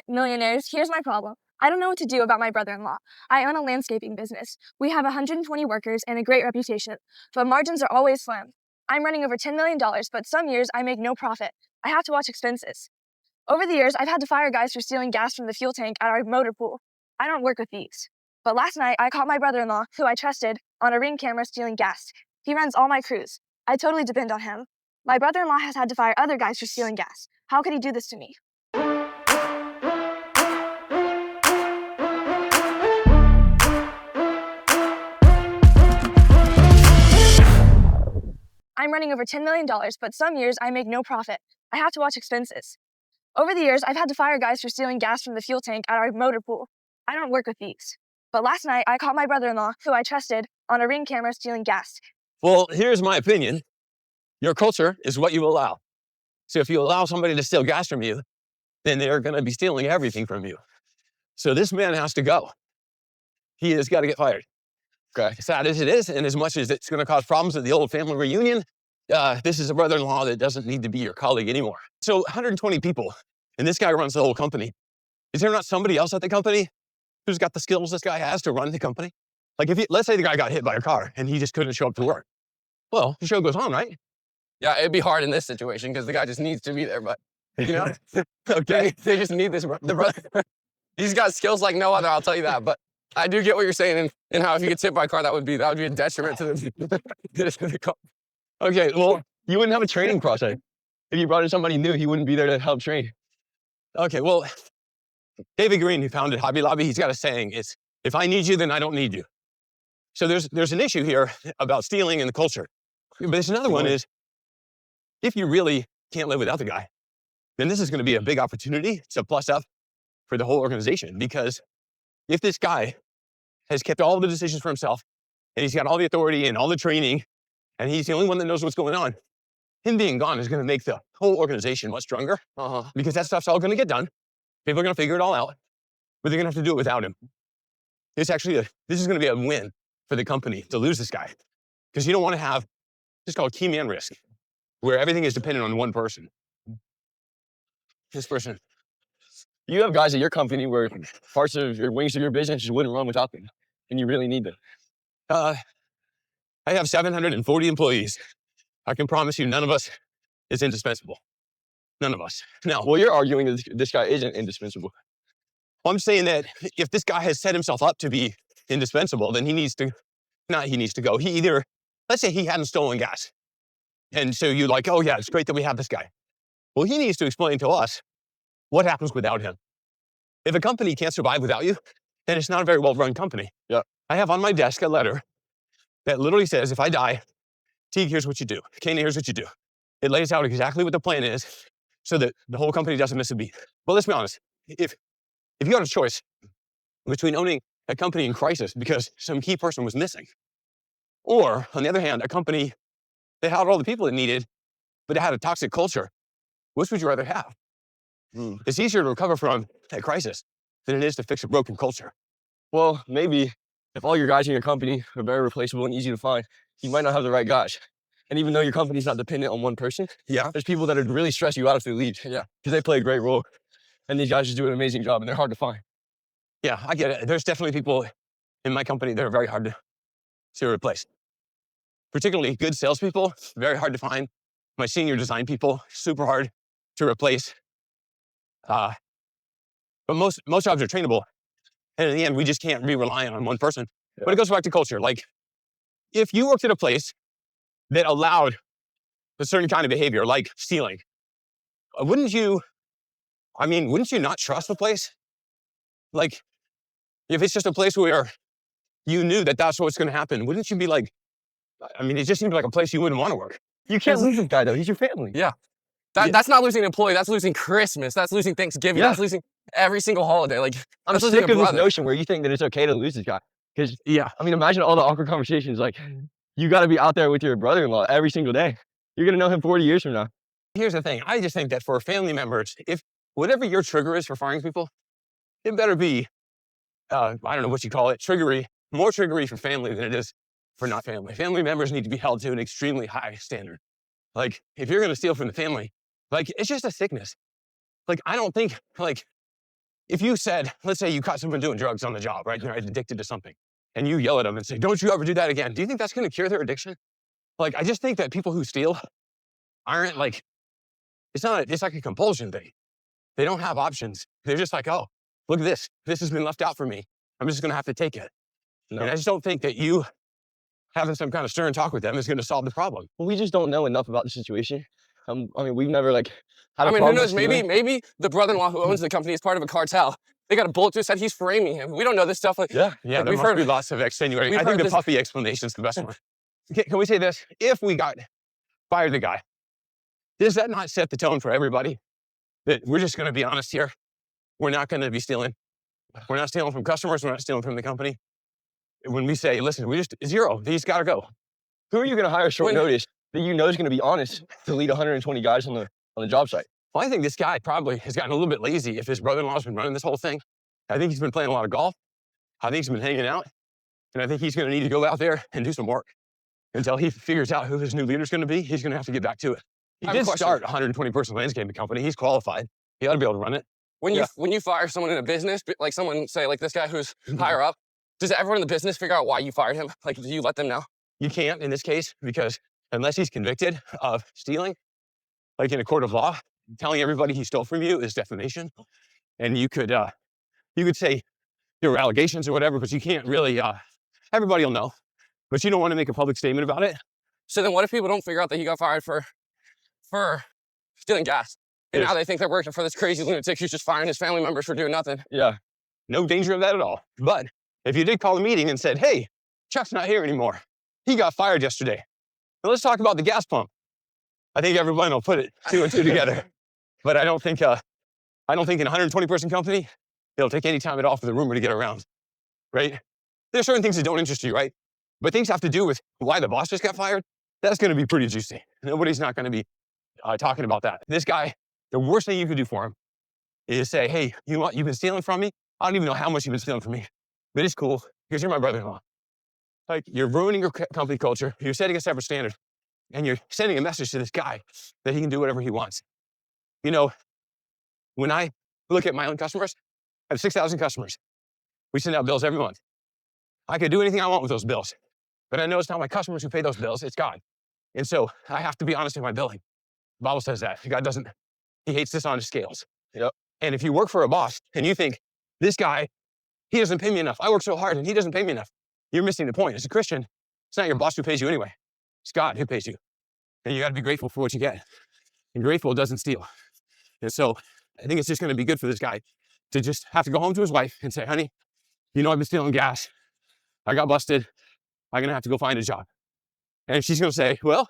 Millionaires, here's my problem. I don't know what to do about my brother-in-law. I own a landscaping business. We have 120 workers and a great reputation, but margins are always slim. I'm running over $10 million, but some years I make no profit. I have to watch expenses. Over the years, I've had to fire guys for stealing gas from the fuel tank at our motor pool. I don't work with thieves. But last night, I caught my brother-in-law, who I trusted, on a Ring camera stealing gas. He runs all my crews. I totally depend on him. My brother-in-law has had to fire other guys for stealing gas. How could he do this to me? I'm running over $10 million, but some years I make no profit. I have to watch expenses. Over the years, I've had to fire guys for stealing gas from the fuel tank at our motor pool. I don't work with thieves. But last night, I caught my brother-in-law, who I trusted, on a Ring camera stealing gas. Well, here's my opinion. Your culture is what you allow. So if you allow somebody to steal gas from you, then they're going to be stealing everything from you. So this man has to go. He has got to get fired. Okay. Sad as it is, and as much as it's going to cause problems at the old family reunion, this is a brother-in-law that doesn't need to be your colleague anymore. So 120 people, and this guy runs the whole company. Is there not somebody else at the company who's got the skills this guy has to run the company? Like let's say the guy got hit by a car and he just couldn't show up to work. Well, the show goes on, right? Yeah, it'd be hard in this situation because the guy just needs to be there, but you know, Okay. they just need the brother. He's got skills like no other, I'll tell you that. But I do get what you're saying and how if he gets hit by a car, that would be a detriment to the car. Okay, well, you wouldn't have a training process. If you brought in somebody new, he wouldn't be there to help train. Okay, well, David Green, who founded Hobby Lobby, he's got a saying, it's, if I need you, then I don't need you. So there's an issue here about stealing in the culture. But there's another one is, if you really can't live without the guy, then this is going to be a big opportunity to plus up for the whole organization. Because if this guy has kept all the decisions for himself, and he's got all the authority and all the training, and he's the only one that knows what's going on, him being gone is going to make the whole organization much stronger. Because that stuff's all going to get done. People are going to figure it all out, but they're going to have to do it without him. This is going to be a win for the company to lose this guy. Because you don't want to have, it's called key man risk, where everything is dependent on one person. This person. You have guys at your company where parts of your wings of your business just wouldn't run without them, and you really need them. I have 740 employees. I can promise you none of us is indispensable. None of us. Now, Well, you're arguing that this guy isn't indispensable. I'm saying that if this guy has set himself up to be indispensable, then he needs to go. Let's say he hadn't stolen gas. And so you're like, oh yeah, it's great that we have this guy. Well, he needs to explain to us what happens without him. If a company can't survive without you, then it's not a very well-run company. Yeah. I have on my desk a letter that literally says, if I die, Teague, here's what you do. Kane, here's what you do. It lays out exactly what the plan is so that the whole company doesn't miss a beat. But let's be honest, if you had a choice between owning a company in crisis because some key person was missing, or on the other hand, a company that had all the people it needed, but it had a toxic culture, which would you rather have? It's easier to recover from a crisis than it is to fix a broken culture. Well, maybe if all your guys in your company are very replaceable and easy to find, you might not have the right guys. And even though your company's not dependent on one person, there's people that would really stress you out if they leave. Yeah, because they play a great role. And these guys just do an amazing job and they're hard to find. Yeah, I get it. There's definitely people in my company that are very hard to replace. Particularly good salespeople, very hard to find. My senior design people, super hard to replace. But most jobs are trainable. And in the end, we just can't be reliant on one person. Yeah. But it goes back to culture. Like, if you worked at a place that allowed a certain kind of behavior, like stealing, wouldn't you not trust the place? Like, if it's just a place where you knew that that's what's going to happen, wouldn't you be like, it just seems like a place you wouldn't want to work. You can't lose this guy though, he's your family. Yeah. That's not losing an employee, that's losing Christmas, that's losing Thanksgiving, that's losing every single holiday. Like, I'm sick of this notion where you think that it's okay to lose this guy. Because, imagine all the awkward conversations. Like, you got to be out there with your brother-in-law every single day. You're going to know him 40 years from now. Here's the thing. I just think that for family members, if whatever your trigger is for firing people, it better be, I don't know what you call it, more triggery for family than it is for not family. Family members need to be held to an extremely high standard. Like, if you're going to steal from the family, like, it's just a sickness. Like, I don't think, like, if you said, let's say you caught someone doing drugs on the job, right? They're addicted to something, and you yell at them and say, don't you ever do that again. Do you think that's going to cure their addiction? Like, I just think that people who steal aren't like, it's like a compulsion thing. They don't have options. They're just like, oh, look at this. This has been left out for me. I'm just going to have to take it. No. And I just don't think that you having some kind of stern talk with them is going to solve the problem. Well, we just don't know enough about the situation. I mean, we've never like had a I mean, who problem knows? with stealing. Maybe the brother-in-law who owns the company is part of a cartel. They got a bullet to his head. He's framing him. We don't know this stuff. Like, Yeah, like there we've must heard be lots of extenuating. we've I think heard the this- puffy explanation is the best one. Can we say this? If we fired the guy, does that not set the tone for everybody? That we're just going to be honest here. We're not going to be stealing. We're not stealing from customers. We're not stealing from the company. When we say, listen, we just zero, these got to go. Who are you going to hire short When- notice that you know is going to be honest to lead 120 guys on the job site? Well, I think this guy probably has gotten a little bit lazy if his brother-in-law's been running this whole thing. I think he's been playing a lot of golf. I think he's been hanging out. And I think he's going to need to go out there and do some work. Until he figures out who his new leader's going to be, he's going to have to get back to it. He I have a did question. start a 120-person landscaping company. He's qualified. He ought to be able to run it. when Yeah. you fire someone in a business, like someone say like this guy who's higher up, does everyone in the business figure out why you fired him? Like, do you let them know? You can't in this case because unless he's convicted of stealing, like in a court of law, telling everybody he stole from you is defamation. And you could say there were allegations or whatever, but you can't really, everybody will know. But you don't want to make a public statement about it. So then what if people don't figure out that he got fired for stealing gas? And Yes. now they think they're working for this crazy lunatic who's just firing his family members for doing nothing. Yeah. No danger of that at all. But if you did call a meeting and said, hey, Chuck's not here anymore. He got fired yesterday. Now let's talk about the gas pump. I think everyone will put it two and two together. But I don't think in a 120-person company, it'll take any time at all for the rumor to get around, right? There's certain things that don't interest you, right? But things have to do with why the boss just got fired. That's going to be pretty juicy. Nobody's not going to be talking about that. This guy, the worst thing you could do for him is say, hey, you know what? You've been stealing from me. I don't even know how much you've been stealing from me, but it's cool because you're my brother-in-law. Like, you're ruining your company culture. You're setting a separate standard and you're sending a message to this guy that he can do whatever he wants. You know, when I look at my own customers, I have 6,000 customers. We send out bills every month. I could do anything I want with those bills, but I know it's not my customers who pay those bills, it's God. And so I have to be honest in my billing. The Bible says that. God doesn't, he hates dishonest scales. Yep. And if you work for a boss and you think, this guy, he doesn't pay me enough. I work so hard and he doesn't pay me enough. You're missing the point. As a Christian, it's not your boss who pays you anyway. It's God who pays you. And you got to be grateful for what you get. And grateful doesn't steal. And so I think it's just going to be good for this guy to just have to go home to his wife and say, honey, you know I've been stealing gas. I got busted. I'm going to have to go find a job. And she's going to say, well,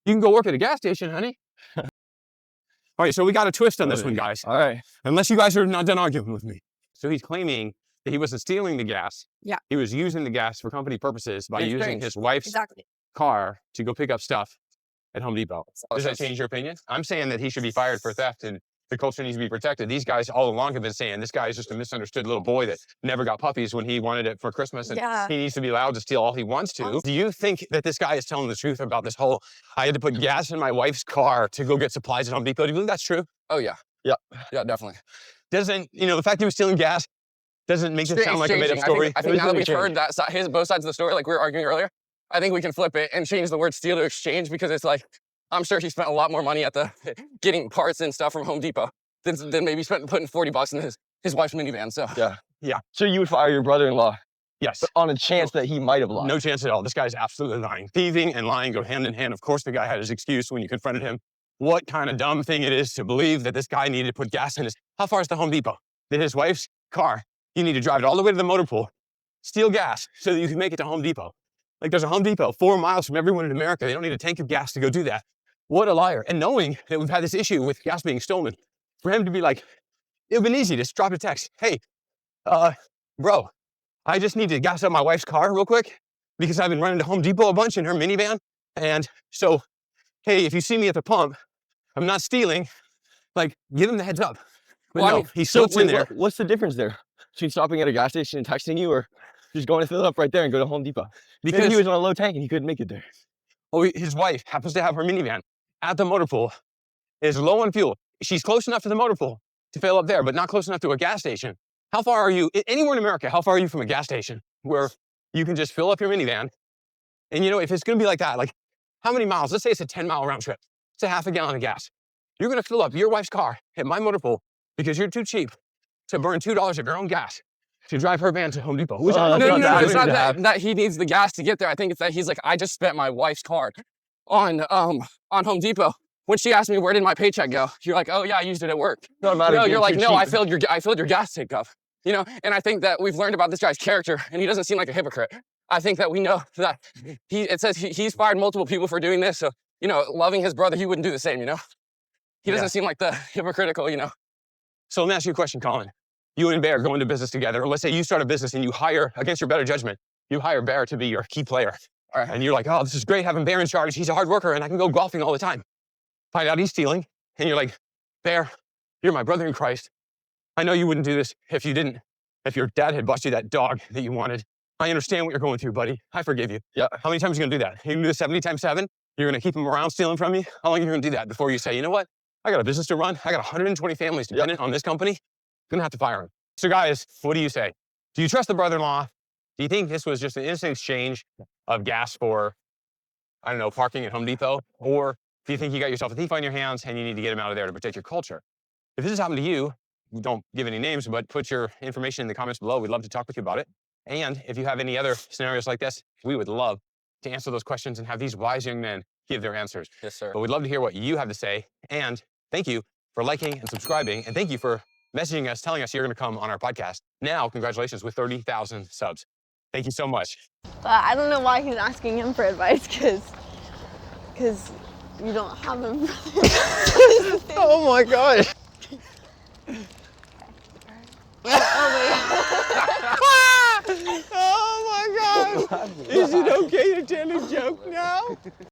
you can go work at a gas station, honey. All right, so we got a twist on this one, guys. All right. Unless you guys are not done arguing with me. So he's claiming that he wasn't stealing the gas. Yeah. He was using the gas for company purposes by In using exchange. his wife's Exactly. car to go pick up stuff at Home Depot. Does that Okay. change your opinion? I'm saying that he should be fired for theft and the culture needs to be protected. These guys all along have been saying this guy is just a misunderstood little boy that never got puppies when he wanted it for Christmas and Yeah. he needs to be allowed to steal all he wants to. Do you think that this guy is telling the truth about this whole, I had to put gas in my wife's car to go get supplies at Home Depot? Do you believe that's true? Oh yeah. Yeah. Yeah, definitely. Doesn't, the fact he was stealing gas doesn't make it sound like a made up Changing. story? I think now that we've Changing. heard that side, both sides of the story, like we were arguing earlier, I think we can flip it and change the word steal to exchange because it's like, I'm sure he spent a lot more money at the getting parts and stuff from Home Depot than maybe putting $40 in his wife's minivan. So Yeah. So you would fire your brother-in-law Yes. on a chance that he might have lied. No chance at all. This guy's absolutely lying. Thieving and lying go hand in hand. Of course, the guy had his excuse when you confronted him. What kind of dumb thing it is to believe that this guy needed to put gas in his... How far is the Home Depot? That his wife's car, you need to drive it all the way to the motor pool, steal gas so that you can make it to Home Depot. Like there's a Home Depot 4 miles from everyone in America. They don't need a tank of gas to go do that. What a liar. And knowing that we've had this issue with gas being stolen, for him to be like, it would have been easy to just drop a text. Hey, bro, I just need to gas up my wife's car real quick because I've been running to Home Depot a bunch in her minivan. And so, hey, if you see me at the pump, I'm not stealing. Like, give him the heads up. But Well, I no, mean, he slips in there. What's the difference there between stopping at a gas station and texting you or just going to fill it up right there and go to Home Depot? Maybe Because he was on a low tank and he couldn't make it there. his wife happens to have her minivan at the motor pool, is low on fuel. She's close enough to the motor pool to fill up there, but not close enough to a gas station. How far are you, anywhere in America, how far are you from a gas station where you can just fill up your minivan? And you know, if it's gonna be like that, like how many miles? Let's say it's a 10-mile round trip. It's a half a gallon of gas. You're gonna fill up your wife's car at my motor pool because you're too cheap to burn $2 of your own gas to drive her van to Home Depot. Which No, it's not that. that he needs the gas to get there. I think it's that he's like, I just spent my wife's card on Home Depot. When she asked me where did my paycheck go, you're like, oh yeah, I used it at work. No, You're like, no, I filled your gas tank up. You know, and I think that we've learned about this guy's character, and he doesn't seem like a hypocrite. I think that we know that it says he's fired multiple people for doing this. So, you know, loving his brother, he wouldn't do the same, you know? He doesn't seem like the hypocritical, you know? So let me ask you a question, Colin. You and Bear go into business together, or let's say you start a business and you hire, against your better judgment, you hire Bear to be your key player. All right. And you're like, oh, this is great having Bear in charge. He's a hard worker and I can go golfing all the time. Find out he's stealing. And you're like, Bear, you're my brother in Christ. I know you wouldn't do this if your dad had bought you that dog that you wanted. I understand what you're going through, buddy. I forgive you. Yeah. How many times are you gonna do that? You're gonna do this 70 times 7? You're gonna keep him around stealing from you? How long are you gonna do that before you say, you know what? I got a business to run. I got 120 families dependent on this company. I'm gonna have to fire him. So guys, what do you say? Do you trust the brother-in-law? Do you think this was just an innocent exchange of gas for, I don't know, parking at Home Depot? Or do you think you got yourself a thief on your hands and you need to get him out of there to protect your culture? If this has happened to you, don't give any names, but put your information in the comments below. We'd love to talk with you about it. And if you have any other scenarios like this, we would love to answer those questions and have these wise young men give their answers. Yes, sir. But we'd love to hear what you have to say. And thank you for liking and subscribing. And thank you for messaging us, telling us you're going to come on our podcast. Now, congratulations with 30,000 subs. Thank you so much. But I don't know why he's asking him for advice, because you don't have him. Oh my God. Oh my God. Is it okay to tell a joke now?